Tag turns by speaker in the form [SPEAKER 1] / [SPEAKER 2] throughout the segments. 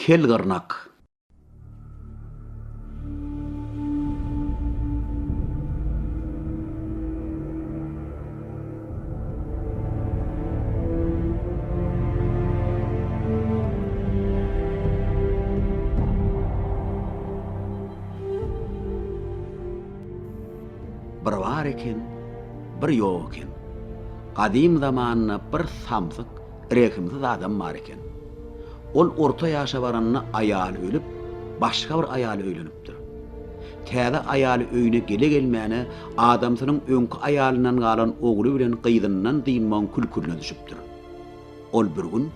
[SPEAKER 1] Kel gırnak. Bir var eken, bir ýok eken. Gadim zamanyna bir samsyk, rekimsiz adam bar eken. Ol orta ýaşa baranna aýaly ölüp, başga bir aýaly öýlenipdir. Täze aýaly öýüne gele gelmäne adamsynyň öňkü aýalyndan galan ogly bilen gyzyndan diýilmän külkülüne düşüpdir. Ol bir gün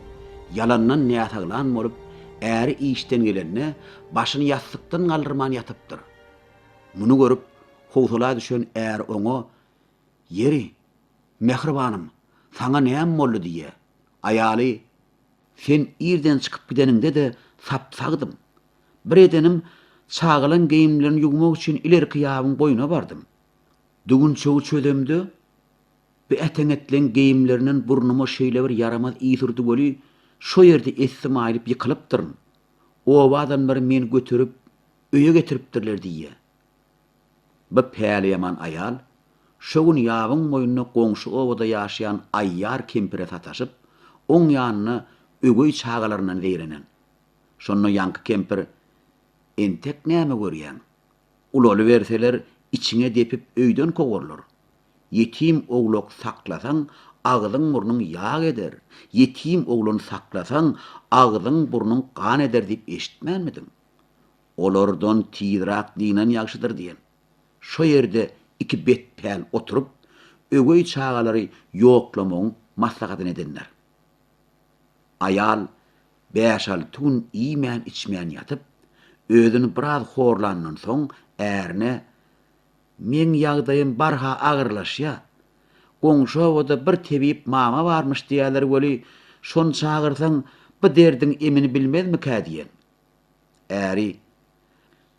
[SPEAKER 1] yalandan näsaglan bolup, äri işden gelenne başyny ýastykdan galdyrman ýatypdyr. Muny görüp howsala düşen är oňa "Yeri, mehribanym, saňa näme boldy?" diýe. Aýaly "Sen irden çykyp gideninde de sapsagdym. Bir edenim çağılan geyimlerini yugmak üçin ilerki ýabyň boýuna bardym. Dugun çoğu çölemde bir eteňetlen geyimlerinin burnuma şeýle bir yaramaz ýsyrdy boli, şo ýerde essim aýlyp ýykylypdyryn. O adamlar meni götürüp öýe getiripdirler diýe. Bu päli ýaman aýal şo gün ýabyň boýuna goňşy obada ýaşaýan aýýar kempire sataşyp, oň ýanyna ögey çağalaryndan zeýrenen. Şonno ýanky kempir "Entek näme görýän? Ulaly berseler içiňe depip öýden kogurlar. Yetim oglok saklasaň, agzyň burnuň ýag eder. Yetim oglun saklasaň, agzyň burnuň gan eder" diýip eşitmänmidiň? Olardan tiýrak diýen ýagşydyr diýen. Şo ýerde iki bet päl oturup, ögey çağalary ýoklamagyň maslahatyny edenler. Aýal 5-6 gün iýmän içmän ýatyp, özüni biraz horlandan soň ärine "Men ýagdaýym barha agyrlaşýa. Goňşy obada bir tebip mama barmyş diýerler boli, şonu çağırsaň bu derdiň emini bilmezmi ka" diýen. Äri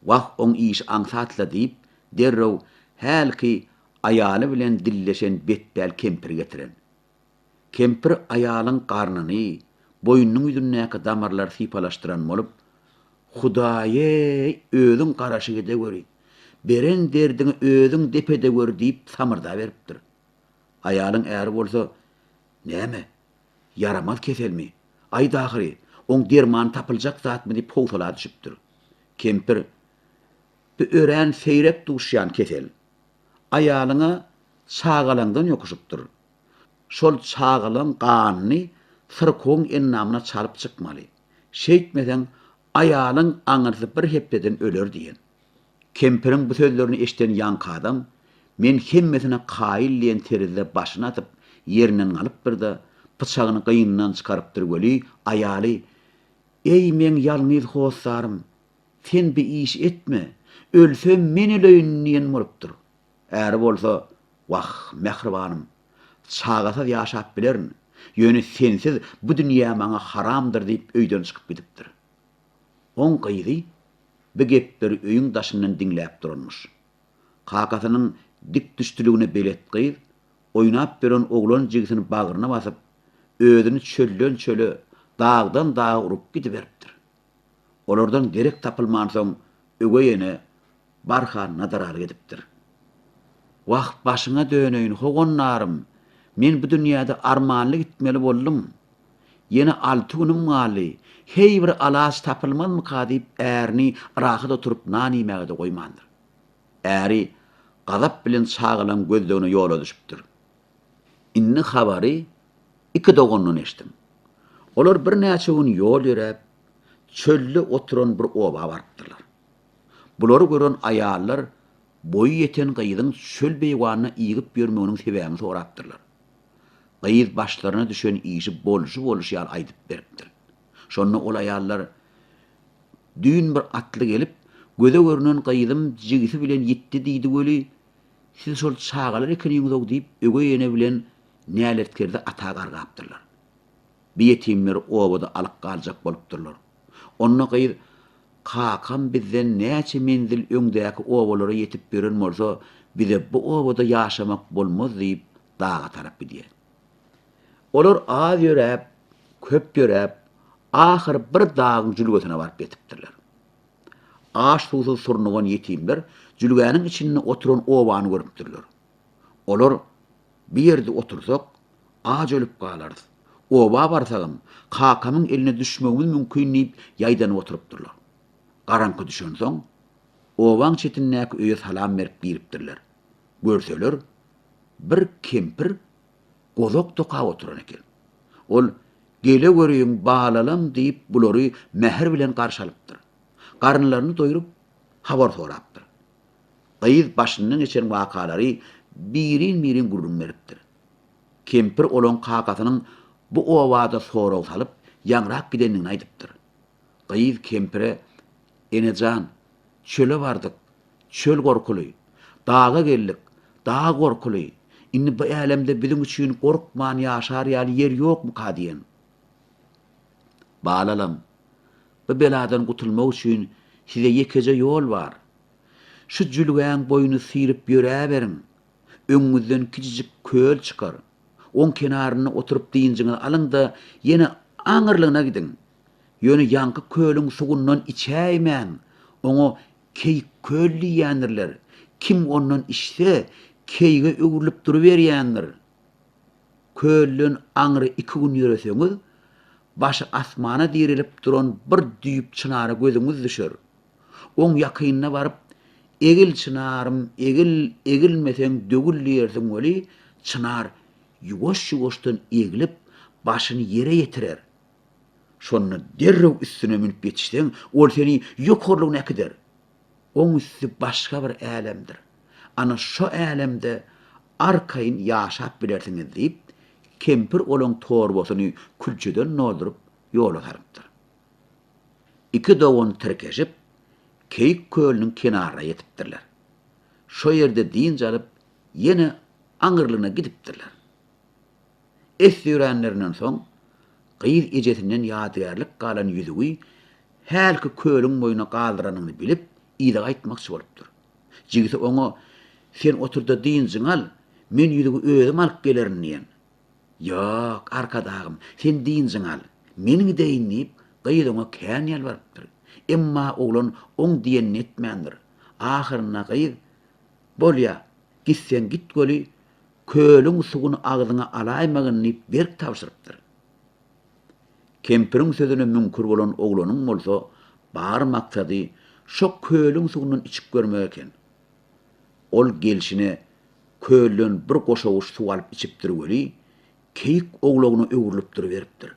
[SPEAKER 1] "Wah oň iş aňsatla" diýip derrew hälki aýaly bilen dilleşen betbäl kempir getiren. Kempir aýalyň garnyny, boýnunyň ýüzündäki damarlary sypalaşdyran bolup, "Hudaýe, özüň garaşygyda göri. Beren derdiňi özüň depede gör" diýip samyrda beripdir. Aýalyň äri bolsa, "Näme? Yaramaz keselmi? Ay dahyry, oň derman tapyljak zatmy?" diýip howsala düşüpdir. Kempir "Bir ören seýrek duşýan kesel. Aýalyňa çağalandan ýokuşypdyr. Şol çağalan ganyny syrkoň ennamyna çalyp çykmaly. Şeýtmeseň aýalyň aňyrsy bir hepdeden öler" diýen. Kempiriň bu sözlerini eşiten ýanky adam, "Men hemmesine kaýyl" diýen terizde başyny atyp ýerinden alypdyr da pyçagyny gyýyndan çykarypdyr boli, aýaly "Ey men ýalňyz howsarym, sen bir iş etme. Ölsem men öleýin" diýen bolupdyr. Äri bolsa, "Wah, mehribanym, çağasa ýaşap bilerin. Ýöne sensiz bu dünýä maňa haramdyr" diýip öýden çykyp gidipdir. Oň gyzy bu gepleri öýüň daşyndan diňläp durmuş. Kakasynyň dik düşdüligine belet gyz, oýnap beren oglan jigisini bagyryna basyp, özüni çölden çöle, dagdan daga urup gidiberipdir. Olardan gerek tapylman soň ögeyene barha nadarar edipdir. "Wah, başyňa döneýin hogonlarym. Men bu dünýäde armanly gitmeli boldum. Ýene 6 günim galy. Hey bir alas tapylmazmy ka" diýip ärini rahat oturup nan ýemegde goýmandyr. Äri gazap bilen çağılan gözlegine ýola düşüpdir. Inni habary iki dogondan eşitdim. Olar bir näçe gün ýol ýörep, çölde oturan bir oba bardylar. Bulary gören aýallar boyu ýeten gyýdyň çöl beýwanyna ýygyp ýörmeginiň sebäbini sorapdyrlar. Gyýyd başlaryna düşen işi bolşy aýdyp beripdir. Şonda ol aýallar düýün bir atly gelip, göze görünen gyýdym jigisi bilen ýetdi diýdi boli, "Siz şol çağalar ekeniňiz" diýip ögeyene bilen näletkerde ata gargapdyrlar. Bir yetimler obada alyp galjak bolupdyrlar. Onna gyýyd "Kakam bizden näçe menzil öňdäki obalara ýetip beren bolsa, bize bu obada ýaşamak bolmaz" diýip daga tarap gidýär. Olar az ýörep, köp ýörep, Ahir bir dağın jülgetine barıp getipdirler. Aş suwsuz surnugan ýetimler jülgäniň içinde oturan obany görüpdirler. Olar bir ýerde otursak aç ölüp galarys. Oba barsagam kakamyň eline düşmegimiz mümkin diýip ýaýdanyp oturypdyrlar. Garanky düşen soň obaň çetinäki öýe salam berip giripdirler. Görseler bir kempir gozok toka oturan eken. Ol gele görüýün balalam diýip bulary mehr bilen garşalypdyr. Garnlaryny doýurup habar sorapdyr. Gyýyz başynyň geçen wakalary birin gurrun beripdir. Kempir olan kakasynyň bu owada soraw salyp ýaňrak gidenini aýdypdyr. Gyýyz kempire "Enejan, çöle bardyk, çöl gorkuly. Dağa geldik, dağ gorkuly. Indi bu älemde bizim üçin gorkman ýaşar ýaly yer ýokmu ka" diýen. "Balalam, bu beladan gutulmak üçin size ýekece ýol bar. Şu jülgäň boýuny syrıp ýöräberiň. Öňüňizden kiçijik köl çykar. On kenaryna oturup diýinjiňi alyň da ýene aňyrlygyna gidin. Ýöne ýanky köliň sugundan içäýmän. Oňa key köl diýendirler. Kim ondan içse keyge öwürlüp duruberýändir. Köllün aňry 2 gün ýöreseňiz, başy asmana dirilip duran bir düýüp çynara gözüňiz düşer. Oň ýakynyna baryp egil çynarym, egilmeseň dögül diýersiň weli çınar ýuwaş-ýuwaşdan egilip başyny ýere ýetirer. Şonu derrew üstüne minip ýetişseň, ol seni ýokurlygyna äkider. Oň üstü başga bir älemdir. Ana şo älemde arkaýyn ýaşap bilersiňiz diýip, kempir olan torbasyny külçeden noldurup ýola sarypdyr. Iki dogan terkeşip, Keyik kölüniň kenarına ýetipdirler. Şo ýerde diýinji alyp, ýene aňyrlygyna gidipdirler. Esýürenlerinden soň, gyýyz ejesinden ýadygärlik galan ýüzügi, hälki kölüň boýuna galdyranyny bilip, ýyly aýtmakçy bolupdyr. Jigisi oňa, "Sen oturda diýinjiň al, men ýüzügi özüm alyp gelerin" diýen. "Ýok, arkadagym, sen diýinjiň al, meniňi deýin" diýip, gyýyz oňa kän ýalbarypdyr. Emma oglan oň diýen etmändir. Ahyryna gyýyz, "Bolýa, gitsen git göli, köliň suguny agzyna alaýmagyn" diýip berk tapşyrypdyr. Kempiriň sözüne münkür bolan oglanyň bolsa, bar maksady şo köliň sugundan içip görmek eken. Ol gelşine kölden bir goşawyş suw alyp içipdir weli, keyik oglagyny öwürlüp duruberipdir.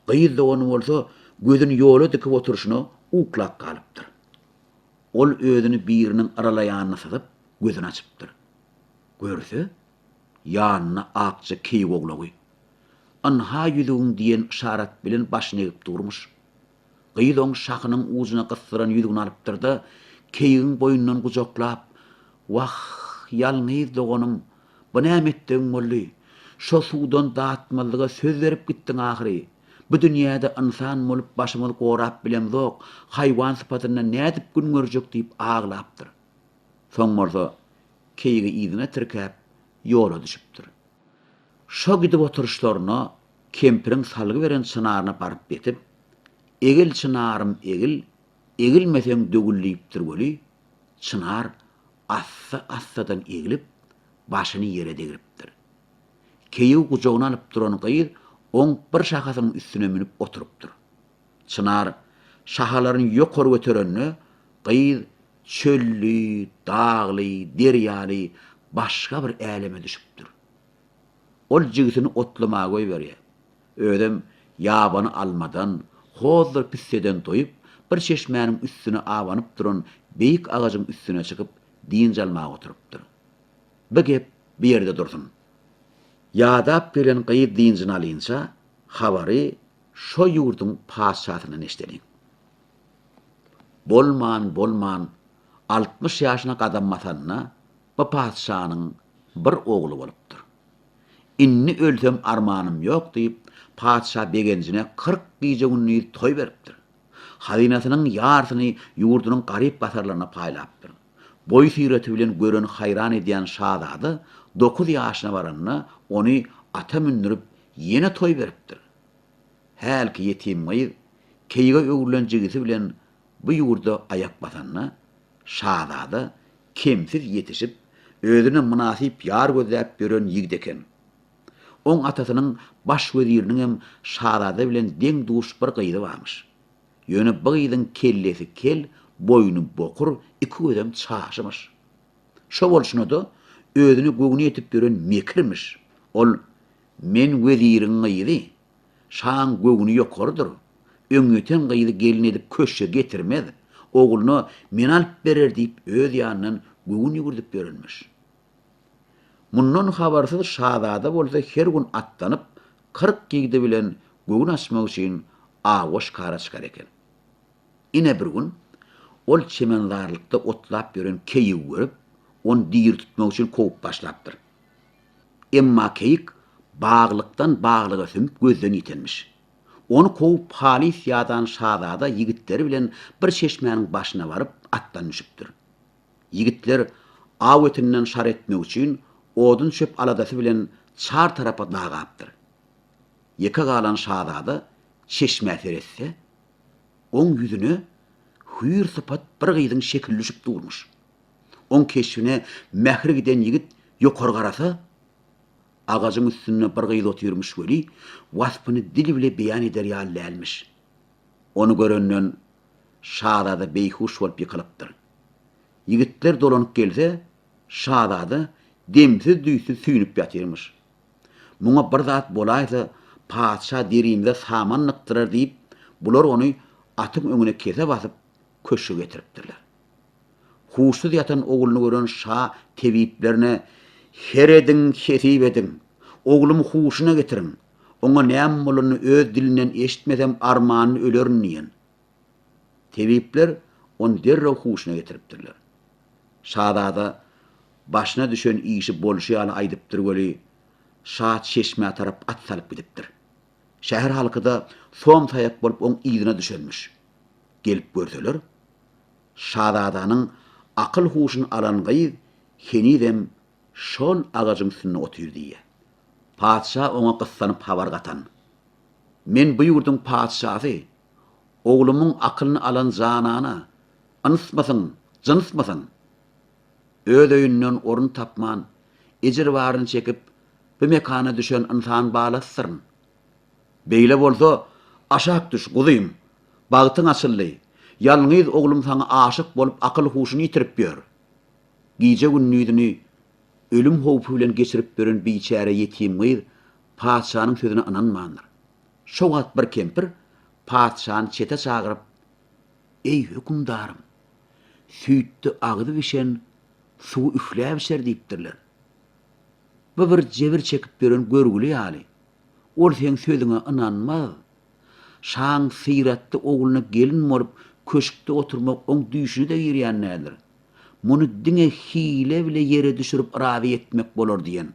[SPEAKER 1] Gyýyz ony bolsa, gözüni ýola dikip oturuşyna uklap galypdyr. Ol özüni biriniň aralaýanyna sadyp, gözüni açypdyr. Görse, ýanyna akça keyik oglagy. Anha ýüzüň diýen işaret bilen başyny egip durmuş. Gyýyz oň şahynyň uzyna gysdyran ýüzüni alypdyr da, keyigiň boýundan gujaklap, "Wah, ýalňyz doganym, bu näme etdiň molly? Şo suwdan datmazlyga söz berip gitdiň ahyry. Bu dünýäde insan bolup başymy gorap bilen zok, haýwan sypatyna nädip gün görjek" diýip aglapdyr. Soň bolsa keyigi ýygyna tirkäp ýola düşüpdir. Şo gidip oturuşlaryna kempiriň salgy beren çınaryna baryp betip, "Egil çynarym, egil, egilmeseň dögül" diýipdir weli, çınar assa-assadan egilip başyny ýere degiripdir. Keyigi gujagyna alyp duran gyýyz oň bir şahasynyň üstüne minip oturupdyr. Çınar şahalaryny ýokary göterenni gyýyz çölli, dağly, derýaly başga bir äleme düşüpdir. Ol jigisini otlamaga goýberýär. Ödem ýabany almadan, hozir pisseden toýup, bir çeşmäniň üstüne awanyp duran beýik agajyň üstüne çykyp, diýinji almaga oturupdyr. Bu gep bir ýerde dursun. Ýadap gelen gyýyz diýinjini alynça, habary şo ýurduň paşasynyň eşdeniň. Bolman, 60 ýaşyna gadammasanna, bu paşanyň bir ogly bolupdyr. "Inni ölsem armanym ýok" diýip, paşa begenjine 40 gije günni toý beripdir. Hazinasynyň ýarsyny ýurdunyň garyp basarlaryna paýlapdyr. Boy sireti bilen gören hayran edýän şahzady 9 ýaşyna baranna ony ata mündirip ýene toý beripdir. Hälki yetim gyz keýge öwürlenjigisi bilen bu ýurda ayak basanna şahzada kemsiz yetişip özüne münasip ýar gözläp beren ýigit eken. Oň atasynyň baş weziriniň hem şahzada bilen deň duş bir gyzy barmyş. Ýöne bu gyzyň kellesi kel, boynu bokur, iki gözem çaşymyş. Şo bolşuny da özüni göwüne ýetip beren mekirmiş. Ol men weziriň gyzy, şaň göwüni ýokardyr. Öňüten gyzy gelin edip köşe getirmez. Ogulny men alyp berer diýip öz ýanynyň göwüni ýürdüp berenmiş. Mundan habarsyz şahzada bolsa her gün atlanyp 40 gigde bilen göwün açmak üçin awaş kara çykar eken. Ine bir gün ol çemendarlykda otlap beren keýi görüp, on diýir tutmak üçin kowup başlapdyr. Emma keýik baglykdan baglyga sümp gözden ýitenmiş. Onu kowup halis ýadan şahzada ýigitleri bilen bir çeşmäniň başyna baryp atdan düşüpdir. Ýigitler aw ötünden şar etmek üçin odun çöp aladasy bilen çar tarapa dagapdyr. Ýeka galan şahzada çeşmä teretse, oň ýüzüne hüýür sypat bir gyzyň şekilli düşüp durmuş. Oň keşfine mähri giden ýigit ýokary garasa, agajyň üstüne bir gyzy otyrmuş weli, waspyny dili bile beýan eder ýalyalmış. Onu görenden şahzada beýhuş bolup ýykylypdyr. Ýigitler dolanyp gelse, şahzada demsiz düýsiz süýnüp ýatyrmyş. Muňa bir zat bolaýsa, padşa derimde saman nykdyrar diýip, bular onu atyň öňüne kese basyp köşe getiripdirler. Huşsuz ýatan ogluny gören şah tebiplerine her edin, kesip edin, oglumy huşuna getirin, oňa näme bolany öz dilinden eşitmesem armanyny ölerin diýen. Tebipler onu derrew huşuna getiripdirler. Şahzada başına düşen işi bolşy ýaly aýdypdyr weli, şah çeşmä tarap at salyp gidipdir. Şäher halkyda som taýak bolup oň ýygyna düşenmiş. Gelip görseler, şahzadanyň akyl huşyny alan gyz henidem şol agajyň üstüne otyrdy. Padşa oňa gyssanyp habar gatan. Men bu ýurduň padşasy, oglumyň akylyny alan janana, anysmasyn, jynysmasyn. Öz öýünden orun tapman, ejir baryny çekip, bu mekana düşen insan balasyryn. Beýle bolsa, aşak düş, guzyym, bagtyň açyldy. Ýalňyz oglum saňa aşyk bolup akyl huşyny ýitirip ber. Giýje günnüýdüni ölüm howpy bilen geçirip beren biçare ýetim gyz padşanyň sözüne inanmandyr. Şo wagt bir kempir padşany çete çagyryp, "Ey hökümdarym, süýtdi agydy bişen suw üfläp şer" diýipdirler. Bu bir jebir çekip beren görgüli ýaly. Ol sen sözüňe inanmaz. Şaň syratdy ogluny gelin bolup köşkde oturmak oň düýşüni de ýerýän nädir? Muny diňe hile bile ýere düşürip razy etmek bolar diýen.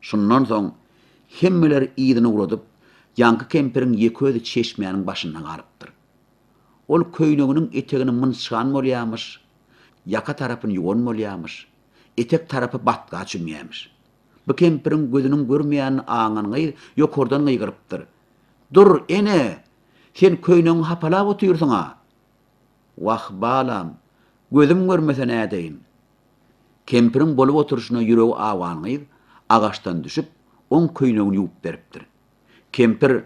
[SPEAKER 1] Şundan soň hemmeler ýygyny uradyp, ýanky kempiriň ýeközi çeşmäniň başyndan garypdyr. Ol köýneginiň etegini mınçan bolýarmyş, ýaka tarapyny ýuwan bolýarmyş, etek tarapy batga çymýarmyş. Bu kempiriň gözüniň görmeýän aňyny ýokardan gyrypdyr. "Dur ene, sen köýnegiň hapalap otyrsyň ha." "Wah balam, gözüm görmese nädeýin?" Kempiriň bolup oturuşyna ýüregi awanyň agaçdan düşüp, oň köýnegini ýuwup beripdir. Kempir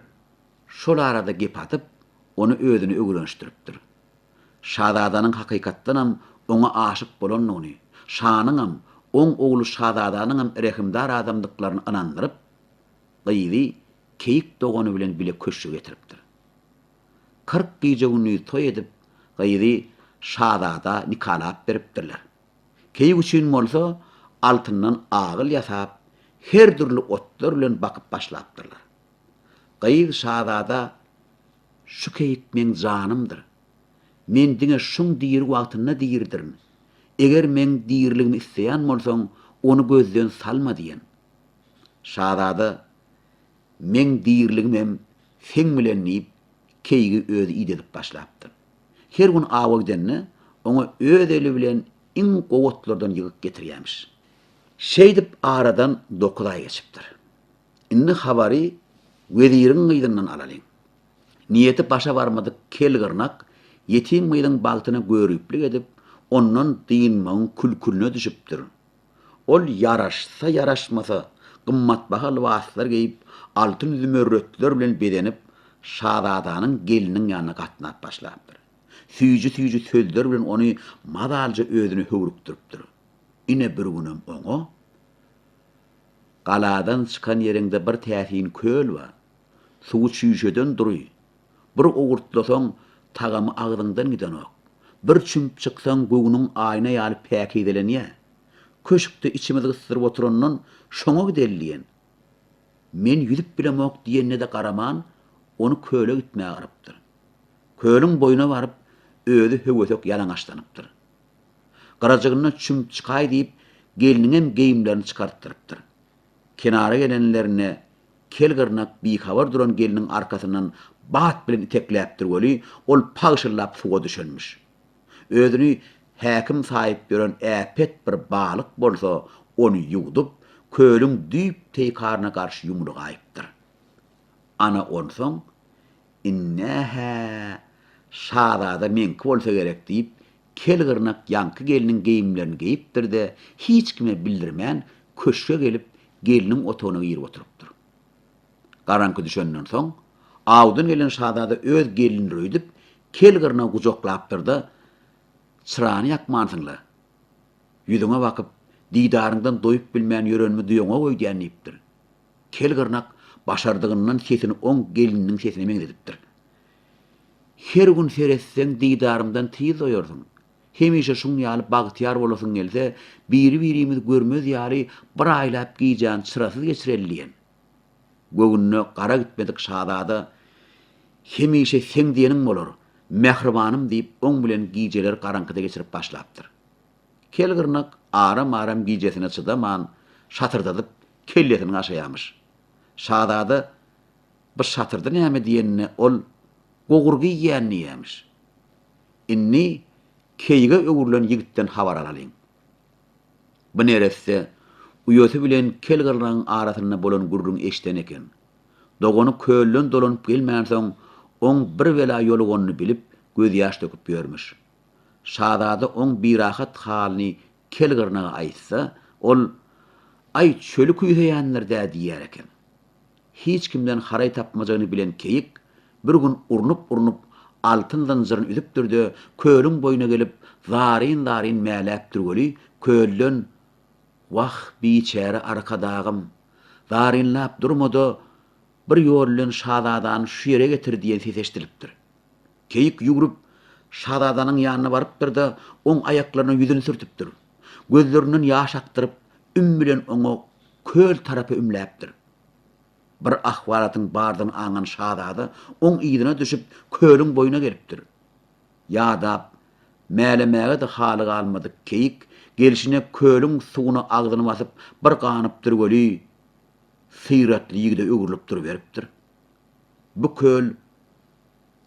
[SPEAKER 1] şol arada gep atyp, onu özüne öwrenişdiripdir. Şahzadanyň hakykatdan hem oňa aşyk bolanyny, şanyň hem oň ogly şahzadanyň hem rehimdar adamlyklaryny inandyryp, gyzy keýik dogany bilen bile köşe getiripdir. 40 gije güni toy edip, gyzy şahzada nikalap beripdirler. Keýik üçin bolsa altyndan agyl ýasap, her türlü otlar bilen bakyp başlapdyrlar. Gyzy şahzada "Şu keýik men janymdyr. Men diňe şuň diýir wagtyna diýirdirin. Eger men diýirligimi isleýän bolsaň, onu gözden salma" diýen. Şahzada "Men diýirligim hem sen bilen" diýip keýigi özü ýedip başlapdyr. Her gün awa gidenne oňa öz eli bilen iň gowatlardan ýygyp getirýärmiş. Şeýdip aradan 9 ay geçipdir. Indi habary Wedirin ýydynyň alalyň. Niyeti başa barmady kelgirnak, yetim myzyň bagtyna görüplik edip, ondan diýinmeň külkülüne düşüpdir. Ol yaraşsa yaraşmasa, gymmatbaha lybaslar giyip, altyn zümörretler bilen bedenip, şahzadanyň geliniň ýanyna gatnap başlapdyr. Süýji sözler bilen ony madalja özüne höwrükdiripdir. Ine bir günem oňa galadan çykan ýerinde bir täsin köl bar. Suw çüýşeden duruy. Bir ogurtlasaň tagamy agdyňdan gidenok. Bir çümp çyksaň göwüniň aýna ýalyp päkidelenýär. Köşükde içimizi ısırıp oturandan şoňa gidelliýen. Men ýüzüp bilemok diýenne de garaman, onu köle gitmäge garapdyr. Köliň boyuna baryp, özü höwesek ýalaňaçlanypdyr. Garajygyna çümp çykay diýip, geliniň geyimlerini çykartdyrypdyr. Kenara gelenlerine kelgirnak bihabar duran geliniň arkasyndan bat bilen itekläpdir weli, ol pagyşyllap suwa düşenmiş. Özüni häkim saýyp gören äpet bir balyk bolsa, onu ýuwdup, köliň düýp teýkarna garşy ýumruq aýypdyr. Ana onsoň, inneha şahzada menki bolsa gerek diýip, kelgirnak ýanky geliniň geyimlerini giyipdir de, hiç kime bildirmän köşke gelip, geliniň otagyna girip oturypdyr. Garanky düşenden soň, awdan gelen şahzada öz gelinini röýdüp, kelgirna gujoklapdyr da, çyrany ýakmansyňlar. Ýüzüňe bakyp, diýdaryňdan doýup bilmän ýörenmi duýaňa goý diýenipdir. Kelgirnak başardygyndan sesini oň geliniň sesine meňzedipdir. Her gün seretseň diýdarymdan tiz doýarsyň. Hemişe şuň ýaly bagtyar bolasyň gelse, biri-birimiz görmez ýaly bir aýlap giýjän çyrasyz geçirelliýen. Göwünne gara gitmedik şahzada, hemişe sen diýeniň bolar, mehribanym diýip oň bilen giýjeler garankyda geçirip başlapdyr. Kelgirnak aram giýjesine çydaman, şatyrdadyp kellesini aşaýamyş. Şahzada bir şatyrda näme diýenine ol gogurgy ýänni ýamış. Inni keýge öwürlen ýigitden habar alalyň. Bu neresse uýoty bilen kelgirnaň arasyna bolan gurrun eşden eken. Dogony köllün dolanyp gelmän soň, oň bir wela ýolugonyny bilip, göz ýaş döküp ýörmüş. Şahzada oň birahat halyny kelgirnaga aýtsa, ol ay çölü kuýýanlarda diýer eken. Hiç kimden haray tapmajagyny bilen keyik, bir gün urnup altyn zanjyryny üzüpdirdi, köliň boyuna gelip, zarin mäläpdir weli, köllün "Wah biçäre arkadagym, zarinlap durmady, bir ýollen şahzadany şu ýere getir" diýen ses eşdilipdir. Keyik ýugurup şahzadanyň ýanyna barypdyr da, oň aýaklaryna ýüzüni sürtüpdir. Gözlerinden ýaş aktyryp, üm bilen oňa köl tarapy ümläpdir. Bir ahwalatyň bardyny aňan şahzada oň ýygyna düşüp köliň boyuna gelipdir. Ýadap, mälemäge de haly galmady keyik, gelişine köliň suwuna agdyny basyp bir ganypdyr weli, syratly ýigide öwürlüp durup beripdir. Bu köl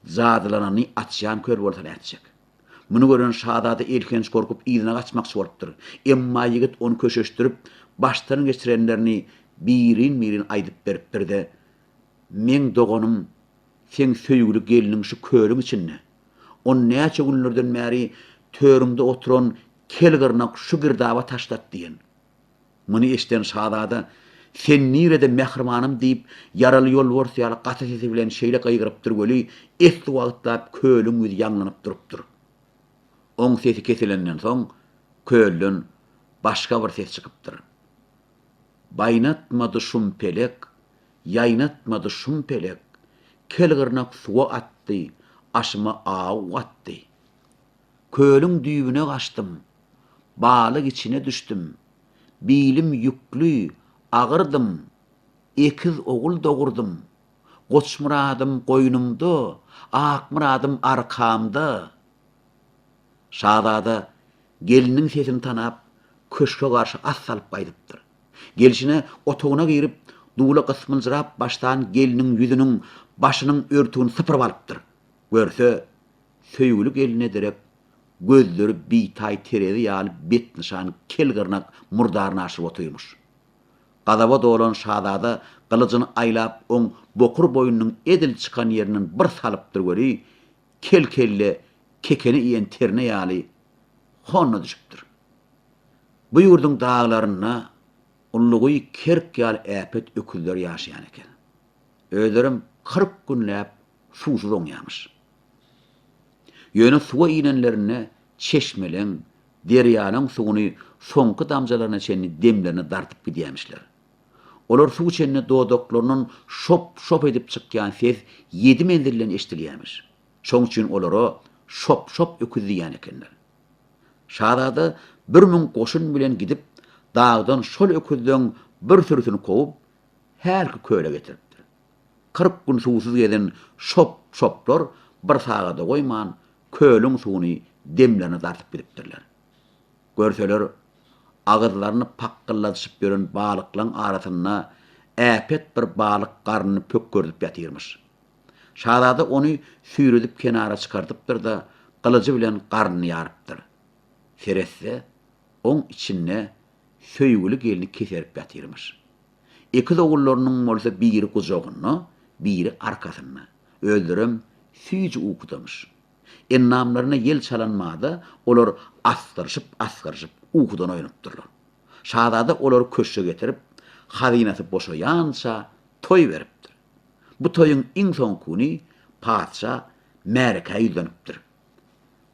[SPEAKER 1] zadylanyny atýan köl bolsa näçek. Muny gören şahzada elkenç korkup ýygyna gaçmakçy bolupdyr. Emma ýigit onu köşeşdirip, baştan geçirenlerini birin aýdyp beripdir de, "Men dogonum, sen söýgüli geliniň şu köliň içinde. On näçe günlerden bäri törüňde oturan kelgirnak şu girdaba taşlat" diýen. Muny eşden şahzada, "Sen nirede mehribanym" diýip, yaraly ýol borsaýaly gata sesi bilen şeýle gaýgyrypdyr weli, esli wagtda köliň ýüzi ýanlanyp durupdyr. Oň sesi kesilenden soň, köllün başga bir ses çykypdyr. "Baynatmady şum pelek, ýaýnatmady şum pelek, kelgirnak suwa atdy, aşyma aw atdy. Köliň düýbüne gaçdym, balyk içine düşdüm, bilim ýüklü, agyrdım, ekiz ogul dogurdum, goçmuradym goýnumda, akmuradym arkamda." Şahzada geliniň sesini tanap, köşke garşy as salyp gaýdypdyr. Gelişine otagyna girip, duwla gysmynjyrap başdan geliniň ýüzüniň, başynyň örtügini sypyryp alypdyr. Görse, söýgüli geline direk, gözleri biýtaý terezi ýaly bet nişany kelgirnak murdaryny aşyp oturýmuş. Gadaba dolan şadada kılıcını aylap on bokur boyunun edil çıkan yerinin bir salıptır göri, kel-kelle kekeni iyen terne ýaly honna düşüpdir. Bu ýurdun dağlaryna ullugy kerk ýaly äpet öküzler ýaşaýan eken. Öýlerim 40 günläp susuz oňýarmyş. Ýöne suwa inenlerine çeşmeleň, derýanyň suwuny soňky damjalaryna çenni demlerini dartyp gidýärmişler. Olar suw çenni dodaklarynyň şop edip çykýan ses 7 mendillen eşdilýärmiş. Şoň üçin olary şop öküz diýän ekenler. Şadada 1000 goşun bilen gidip dağdan şol öküzden bir sürüsini kovup herki köyle getiripdir. 40 gün suwsuz geden şoplar bir sagada goýman köýlüň suwuny demlerini dartyp gidipdirler. Görseler ağızlarını pakkıllatıp gören balıklaryň arasyna äpet bir balyk garnyny pökkürdip ýatyrmyş. Şadada onu süýredip kenara çykartypdyr da kılıcı bilen garnyny ýarypdyr. Seretse oň içinde söýgüli gelini keserip ýatyrmyş. Iki ogullarynyň bolsa biri kujagyna, biri arkasyna. Öldürüm süýji ukudamyş. Ennamlaryna yel çalanmada olar asgyrşyp ukudan oýnapdyrlar. Şadada olar köşe getirip hazinasy boşaýança toý beripdir. Bu toýuň iň soňkuny padşa märkä ýüzlenipdir.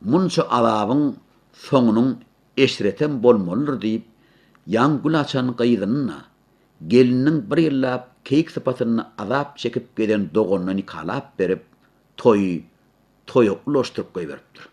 [SPEAKER 1] Munça alabyň soňunyň eşreten bolmalydyr diýip ýangul açan gyýdyna geliniň bir ýyllap keyik sypatyny azap çekip geden dogonyny nikalap berip toýy ulaşdyryp goýberipdir.